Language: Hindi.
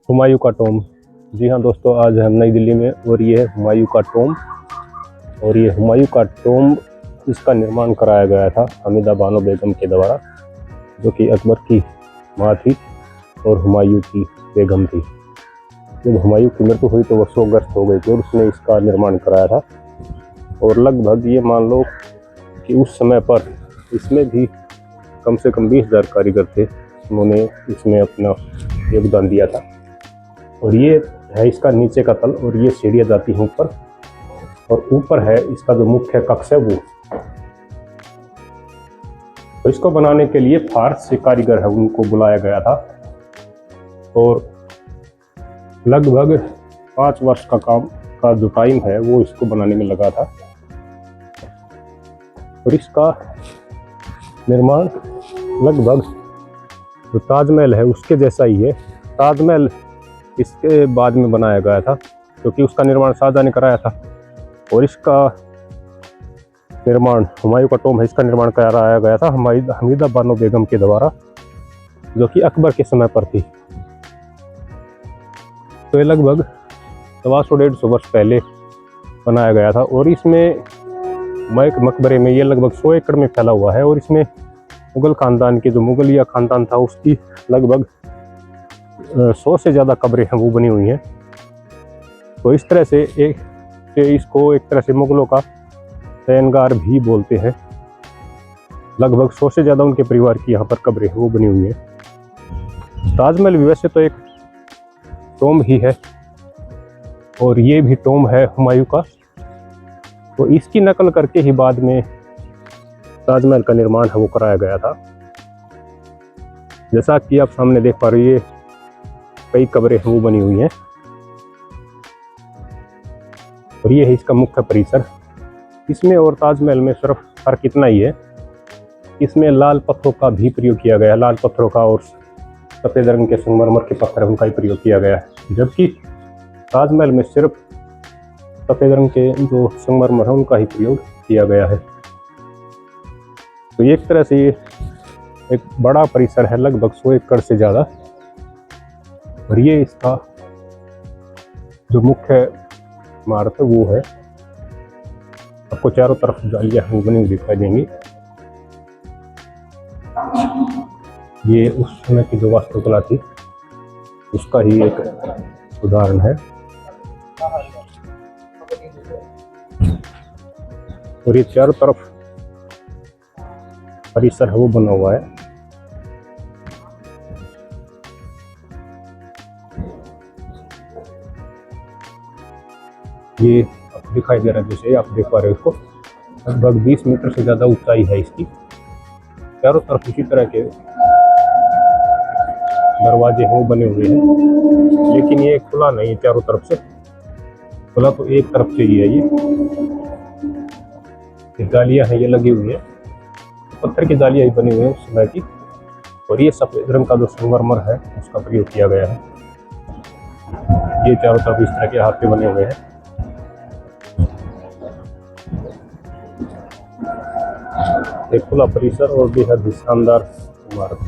हुमायूं का टॉम। जी हाँ दोस्तों, आज हम नई दिल्ली में और ये है हुमायूं का टॉम। और ये हुमायूं का टॉम, इसका निर्माण कराया गया था हमीदा बानो बेगम के द्वारा, जो कि अकबर की माँ थी और हुमायूं की बेगम थी। जब हुमायूं की मृत्यु हुई तो वह शोकग्रस्त हो गई थी और उसने इसका निर्माण कराया था। और लगभग ये मान लो कि उस समय पर इसमें भी कम से कम 20,000 कारीगर थे, उन्होंने इसमें अपना योगदान दिया था। और ये है इसका नीचे का तल, और ये सीढ़ियाँ जाती हैं ऊपर, और ऊपर है इसका जो मुख्य कक्ष है वो। तो इसको बनाने के लिए फारस से कारीगर है उनको बुलाया गया था, और लगभग 5 वर्ष का काम का जो टाइम है वो इसको बनाने में लगा था। और इसका निर्माण लगभग जो ताजमहल है उसके जैसा ही है। ताजमहल इसके बाद में बनाया गया था, क्योंकि उसका निर्माण शाहजहां ने कराया था। और इसका निर्माण हुमायूं का टॉम है, इसका निर्माण कराया गया था हमीदा बानो बेगम के द्वारा, जो कि अकबर के समय पर थी। तो ये लगभग 125 वर्ष पहले बनाया गया था। और इसमें मकबरे में ये लगभग 100 एकड़ में फैला हुआ है। और इसमें मुगल खानदान के जो मुगलिया खानदान था उसकी लगभग 100 से ज़्यादा कब्रें हैं वो बनी हुई हैं। तो इस तरह से इसको एक तरह से मुगलों का शयनगार भी बोलते हैं। लगभग 100 से ज़्यादा उनके परिवार की यहाँ पर कब्रें वो बनी हुई हैं। ताजमहल भी वैसे तो एक टॉम ही है, और ये भी टॉम है हुमायूं का। तो इसकी नकल करके ही बाद में ताजमहल का निर्माण है वो कराया गया था। जैसा कि आप सामने देख पा रहे हैं, कई कब्रें वो बनी हुई हैं। और ये है इसका मुख्य परिसर। इसमें और ताजमहल में सिर्फ फर्क इतना ही है, इसमें लाल पत्थरों का भी प्रयोग किया गया है। लाल पत्थरों का और सफ़ेद रंग के संगमरमर के पत्थर उनका ही प्रयोग किया गया है, जबकि ताजमहल में सिर्फ सफ़ेद रंग के जो संगमरमर है उनका ही प्रयोग किया गया है। तो एक तरह से ये एक बड़ा परिसर है, लगभग 100 एकड़ से ज़्यादा। और ये इसका जो मुख्य इमारत है वो है, आपको चारों तरफ जालियां बनी हुई दिखाई देंगी। ये उस समय की जो वास्तुकला थी उसका ही एक उदाहरण है। और ये चारों तरफ परिसर है वो बना हुआ है। ये दिखाई दे रहा है, जैसे आप देख पा रहे हो इसको, लगभग 20 मीटर से ज़्यादा ऊंचाई है इसकी। चारों तरफ इसी तरह के दरवाजे वो बने हुए हैं, लेकिन ये खुला नहीं है चारों तरफ से, खुला तो एक तरफ से ही है। ये जालियां हैं, ये लगी हुई है, पत्थर की जालियां ही बनी हुई है उस समय की। और ये सफ़ेद रंग का जो संगमरमर है उसका प्रयोग किया गया है। ये चारों तरफ इस तरह के हाथे बने हुए हैं। एक खुला परिसर और बेहद ही शानदार इमारत।